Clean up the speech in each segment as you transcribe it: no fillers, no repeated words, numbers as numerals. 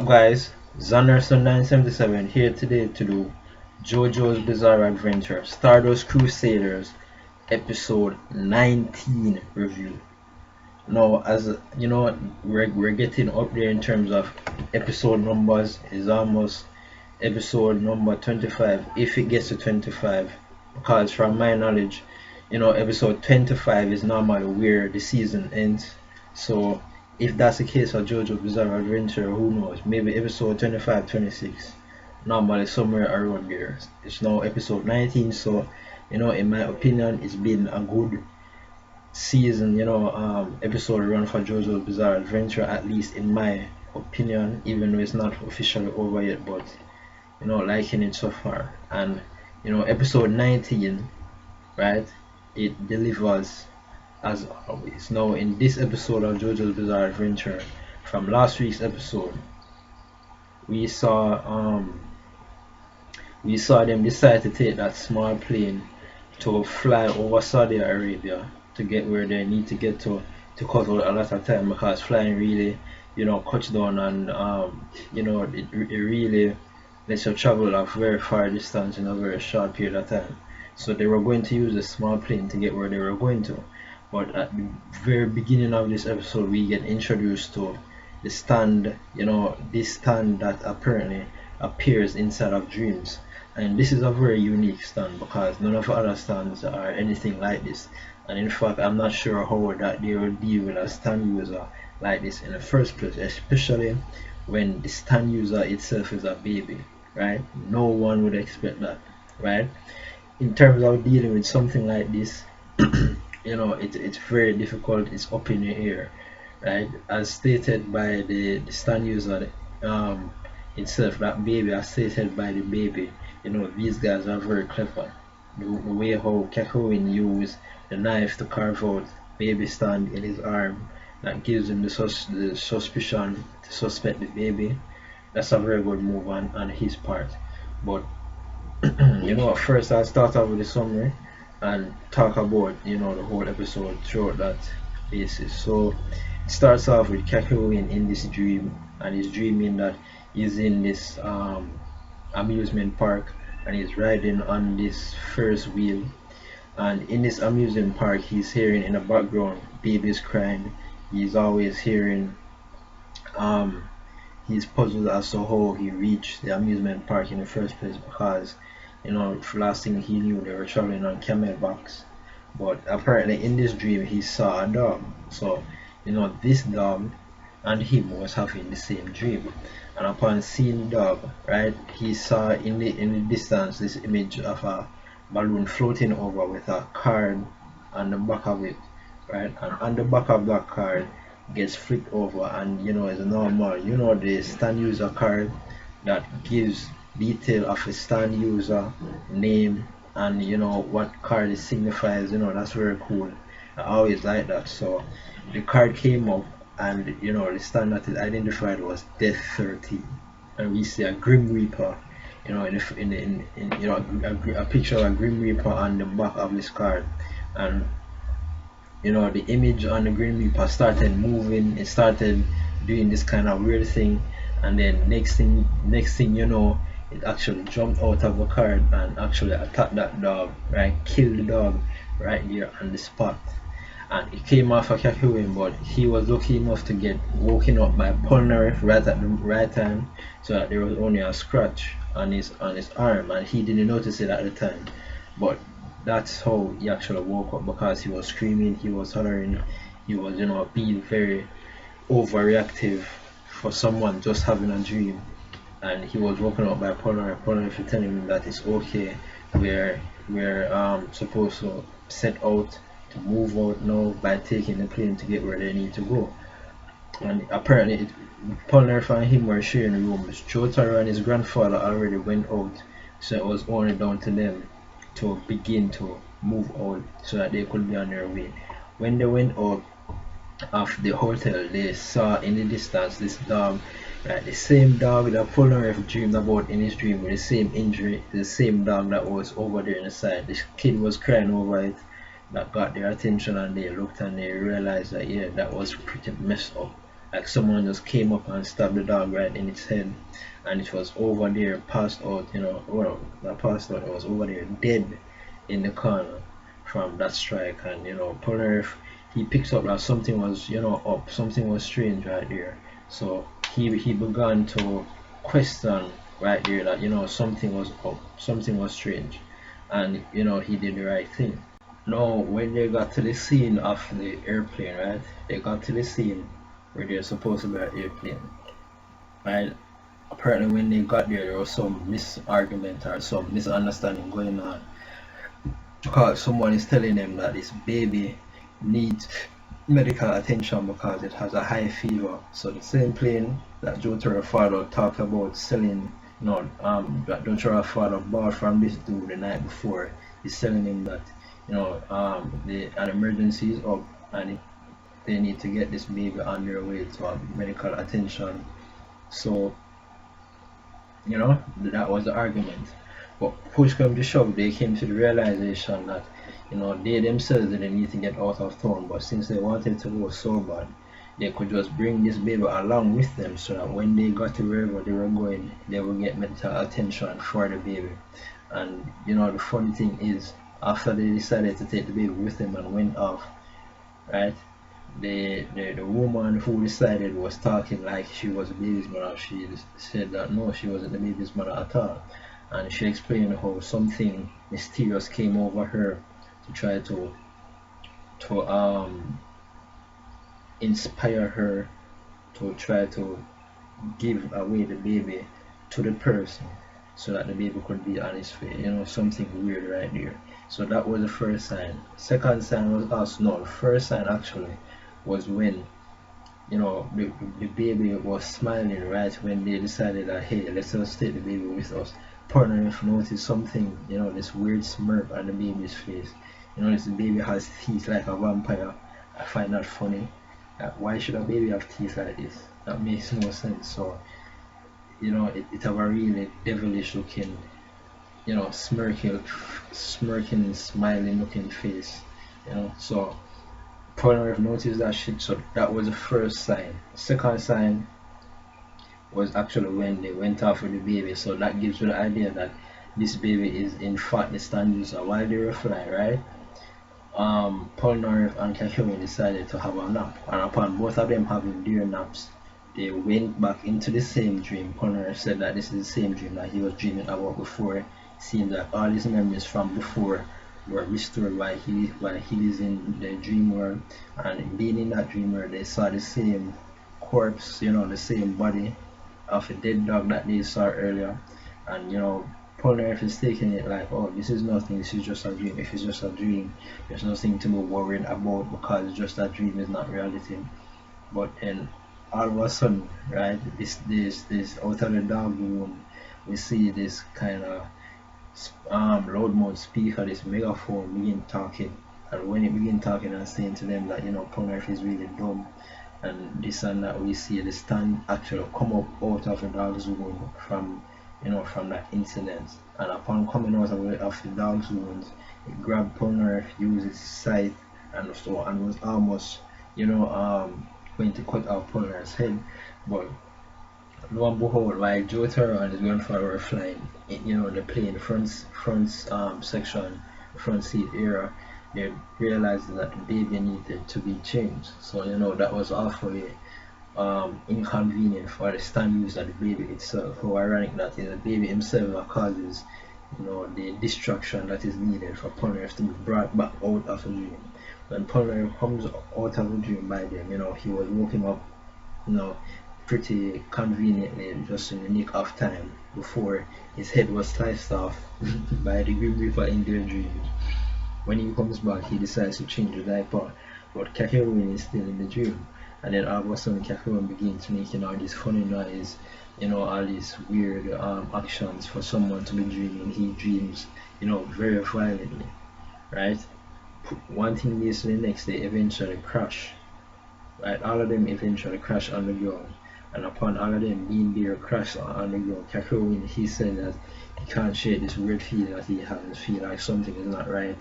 Guys, Zanderson 977 here today to do JoJo's Bizarre Adventure Stardust Crusaders episode 19 review. Now, as you know, we're getting up there in terms of episode numbers. Is almost episode number 25 if it gets to 25, because from my knowledge, episode 25 is normally where the season ends. So if that's the case for JoJo's Bizarre Adventure, who knows, maybe episode 25, 26, normally somewhere around there. It's now episode 19, so in my opinion it's been a good season, episode run for JoJo's Bizarre Adventure, at least in my opinion, even though it's not officially over yet, but liking it so far. And episode 19, right, it delivers as always. Now in this episode of JoJo's Bizarre Adventure, from last week's episode, we saw them decide to take that small plane to fly over Saudi Arabia to get where they need to get to cut out a lot of time, because flying really cuts down, and it really lets you travel a very far distance in a very short period of time. So they were going to use a small plane to get where they were going to. But at the very beginning of this episode, we get introduced to the stand, this stand that apparently appears inside of dreams. And this is a very unique stand, because none of the other stands are anything like this. And in fact, I'm not sure how that they will deal with a stand user like this in the first place, especially when the stand user itself is a baby, right? No one would expect that, right? In terms of dealing with something like this, it's very difficult. It's up in the air, right? As stated by the stand user itself, that baby, as stated by the baby, these guys are very clever. The way how Kakowin used the knife to carve out baby stand in his arm, that gives him the suspicion to suspect the baby. That's a very good move on his part. But first I'll start off with the summary and talk about the whole episode throughout that basis. So it starts off with Kakyoin in this dream, and he's dreaming that he's in this amusement park, and he's riding on this Ferris wheel. And in this amusement park, he's hearing in the background babies crying. He's always hearing he's puzzled as to how he reached the amusement park in the first place, because last thing he knew, they were traveling on camelbacks. But apparently in this dream he saw a dog. So this dog and him was having the same dream. And upon seeing the dog, right, he saw in the distance this image of a balloon floating over with a card on the back of it, right? And on the back of that card gets flipped over, and it's normal, the stand user card that gives detail of a stand user name, and what card it signifies. That's very cool. I always like that. So the card came up, and the stand that is identified was Death 13, and we see a Grim Reaper, a picture of a Grim Reaper on the back of this card. And the image on the Grim Reaper started moving. It started doing this kind of weird thing, and then next thing it actually jumped out of the card and actually attacked that dog, right? Killed the dog right there on the spot. And it came off of Kakyoin, but he was lucky enough to get woken up by Polnareff right at the right time, so that there was only a scratch on his arm, and he didn't notice it at the time. But that's how he actually woke up, because he was screaming, he was hollering, he was being very overreactive for someone just having a dream. And he was woken up by Polnareff telling him that it's okay, we're supposed to set out to move out now by taking the plane to get where they need to go. And apparently Polnareff and him were sharing rooms. Jotaro and his grandfather already went out, so it was only down to them to begin to move out so that they could be on their way. When they went out of the hotel, they saw in the distance this dog, right, the same dog that Polnareff dreamed about in his dream, with the same injury, the same dog that was over there in the side. This kid was crying over it, that got their attention, and they looked and they realized that, yeah, that was pretty messed up. like someone just came up and stabbed the dog right in its head, and it was over there passed out, well, not passed out, it was over there dead in the corner from that strike. And Polnareff, he picks up that something was up, something was strange right there. So he began to question right there that something was up, something was strange, and he did the right thing. Now, when they got to the scene of the airplane, right? They got to the scene where they're supposed to be an airplane, right? Apparently, when they got there, there was some misargument or some misunderstanding going on, because someone is telling them that this baby needs medical attention because it has a high fever. So the same plane that Jotaro's father talked about selling, that Jotaro's father bought from this dude the night before, is telling him that an emergency is up, and they need to get this baby on their way to medical attention. So that was the argument. But push come to shove, they came to the realization that they themselves didn't need to get out of town, but since they wanted to go so bad, they could just bring this baby along with them, so that when they got to wherever they were going, they would get medical attention for the baby. And the funny thing is, after they decided to take the baby with them and went off, right? The woman who decided was talking like she was the baby's mother. She said that no, she wasn't the baby's mother at all, and she explained how something mysterious came over her to try to inspire her to try to give away the baby to the person so that the baby could be on his face. Something weird right there. So that was the first sign. Second sign was us. No, the first sign actually was when the baby was smiling right when they decided that, hey, let's just take the baby with us. Polnareff noticed something, this weird smirk on the baby's face. This baby has teeth like a vampire. I find that funny. Why should a baby have teeth like this? That makes no sense. So it have a really devilish looking, smirking, smiling looking face. So Polnareff noticed that shit. So that was the first sign. Second sign was actually when they went off with the baby. So that gives you the idea that this baby is in fact the Stand-User while they were flying, right? Polnareff and Kakyoin decided to have a nap, and upon both of them having their naps, they went back into the same dream. Polnareff said that this is the same dream that he was dreaming about before. It seemed that all his memories from before were restored while he is in the dream world, and being in that dream world, they saw the same corpse, the same body of a dead dog that they saw earlier. And Polnareff is taking it like, oh, this is nothing, this is just a dream. If it's just a dream, there's nothing to be worried about because just a dream is not reality. But then all of a sudden, right, this out of the dog room, we see this kind of loudmouth speaker, this megaphone begin talking. And when it begin talking and saying to them that Polnareff is really dumb and this and that, we see the stand actually come up out of the dog's room from that incident. And upon coming out of the dog's wounds, it grabbed Polnareff, used his sight, and was almost going to cut off Polnareff's head. But lo and behold, while Jotaro and his grandfather were flying, the plane front section, front seat area, they realized that the baby needed to be changed. So that was awfully inconvenient for the Stand-User and the baby itself. How ironic that is the baby himself that causes the distraction that is needed for Polnareff to be brought back out of the dream. When Polnareff comes out of the dream by them, he was waking up pretty conveniently just in the nick of time before his head was sliced off by the Grim Reaper in their dreams. When he comes back, he decides to change the diaper, but Kakyoin is still in the dream. And then all of a sudden Kakyoin begins making all this funny noise, all these weird actions for someone to be dreaming. He dreams, very violently, right? One thing leads to the next, they eventually crash, right? All of them eventually crash on the ground. And upon all of them being there crash on the ground, Kakyoin, he said that he can't shake this weird feeling that he has, feel like something is not right.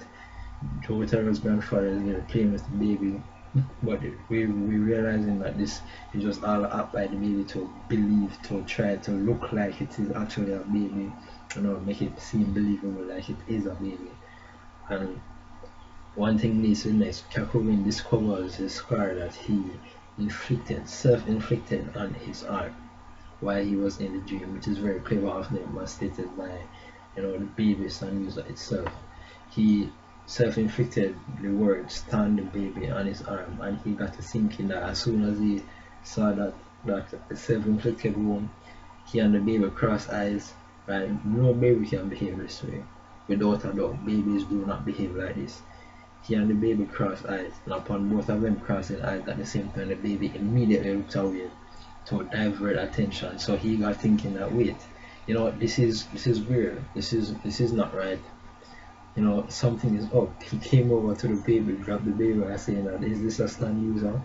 Jotaro's grandfather is there playing with the baby, we realizing that this is just all up by the baby to believe, to try to look like it is actually a baby, make it seem believable like it is a baby. And one thing this is next, Kakowin discovers a scar that he self-inflicted on his arm while he was in the dream, which is very clever of them, as stated by the baby son user itself. He self-inflicted the word "stand the baby" on his arm, and he got to thinking that as soon as he saw that self-inflicted wound, he and the baby crossed eyes. Right? No baby can behave this way. Without a doubt, babies do not behave like this. He and the baby crossed eyes, and upon both of them crossing eyes at the same time, the baby immediately looked away to divert attention. So he got thinking that, wait, this is weird. This is not right. Something is up. He came over to the baby, grabbed the baby, and saying that, is this a stand user?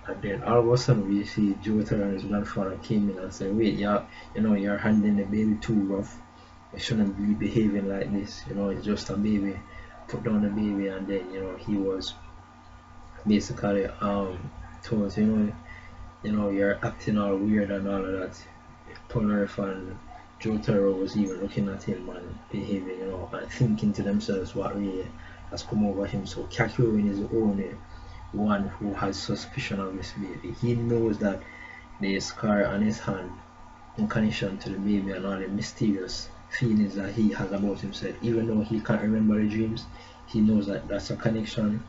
And then all of a sudden we see Jota and his grandfather came in and said, wait, you're handling the baby too rough. You shouldn't be behaving like this. It's just a baby. Put down the baby. And then he was basically told, you're acting all weird and all of that. Polnareff and Jotaro was even looking at him and behaving, and thinking to themselves what really has come over him. So Kakyoin is the only one who has suspicion of this baby. He knows that there is scar on his hand in connection to the baby and all the mysterious feelings that he has about himself. Even though he can't remember the dreams, he knows that that's a connection.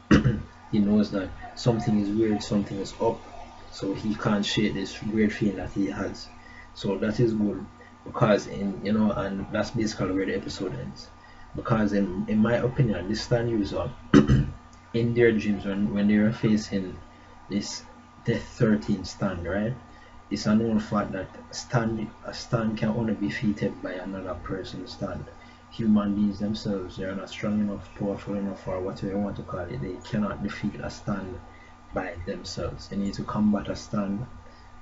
He knows that something is weird, something is up, so he can't shake this weird feeling that he has. So that is good, because and that's basically where the episode ends. Because in my opinion, this stand user in their dreams, when they are facing this Death 13 stand, right, it's a known fact that a stand can only be defeated by another person's stand. Human beings themselves, they are not strong enough, powerful enough, or whatever you want to call it. They cannot defeat a stand by themselves. They need to combat a stand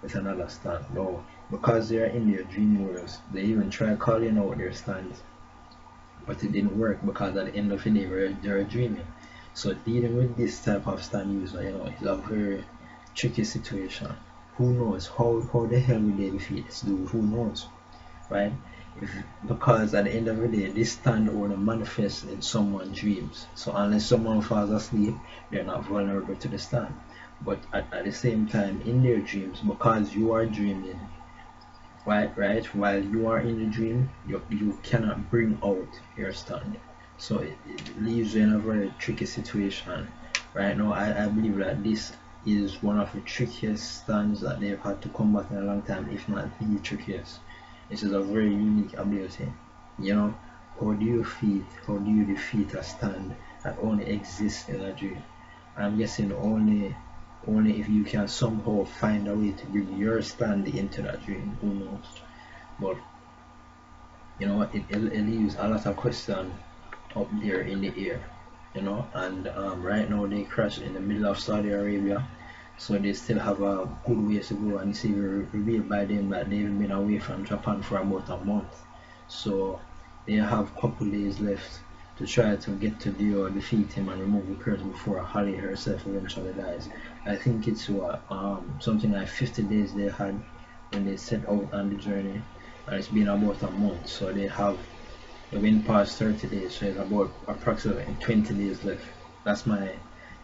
with another stand. No, because they are in their dream worlds, they even try calling out their stands, but it didn't work, because at the end of the day they're dreaming. So dealing with this type of stand user, is a very tricky situation. Who knows how the hell will they defeat this dude? Who knows, right? Because at the end of the day, this stand owner manifests in someone's dreams. So unless someone falls asleep, they're not vulnerable to the stand. But at the same time, in their dreams, because you are dreaming, right, while you are in the dream, you cannot bring out your stand. So it leaves you in a very tricky situation. Right now, I believe that this is one of the trickiest stands that they've had to combat in a long time, if not the trickiest. This is a very unique ability. How do you defeat a stand that only exists in a dream? I'm guessing only if you can somehow find a way to bring your stand into that dream. Who knows? But it leaves a lot of questions up there in the air. And right now they crash in the middle of Saudi Arabia, so they still have a good ways to go, and it's even revealed by them that they've been away from Japan for about a month. So they have a couple days left to try to get to Dio, defeat him, and remove the curse before Holly herself eventually dies. I think it's something like 50 days they had when they set out on the journey, and it's been about a month. So they went past 30 days, so it's about approximately 20 days left. That's my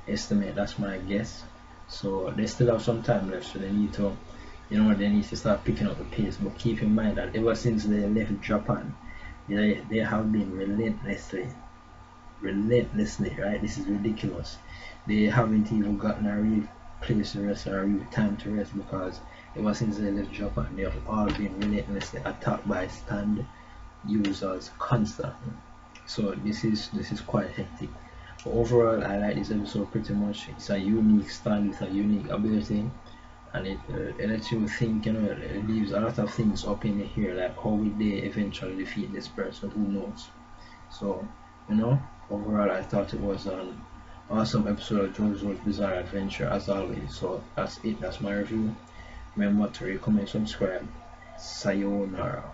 estimate, that's my guess. So they still have some time left, so they need to start picking up the pace. But keep in mind that ever since they left Japan, they have been relentlessly, right? This is ridiculous. They haven't even gotten a real place to rest or a real time to rest, because ever since they left Japan, they have all been relentlessly attacked by stand users constantly. So this is quite hectic. But overall, I like this episode pretty much. It's a unique stand with a unique ability, and it lets you think. It leaves a lot of things up in the air, like how will they eventually defeat this person? Who knows? So overall, I thought it was an awesome episode of JoJo's Bizarre Adventure, as always. So that's it. That's my review. Remember to recommend, subscribe. Sayonara.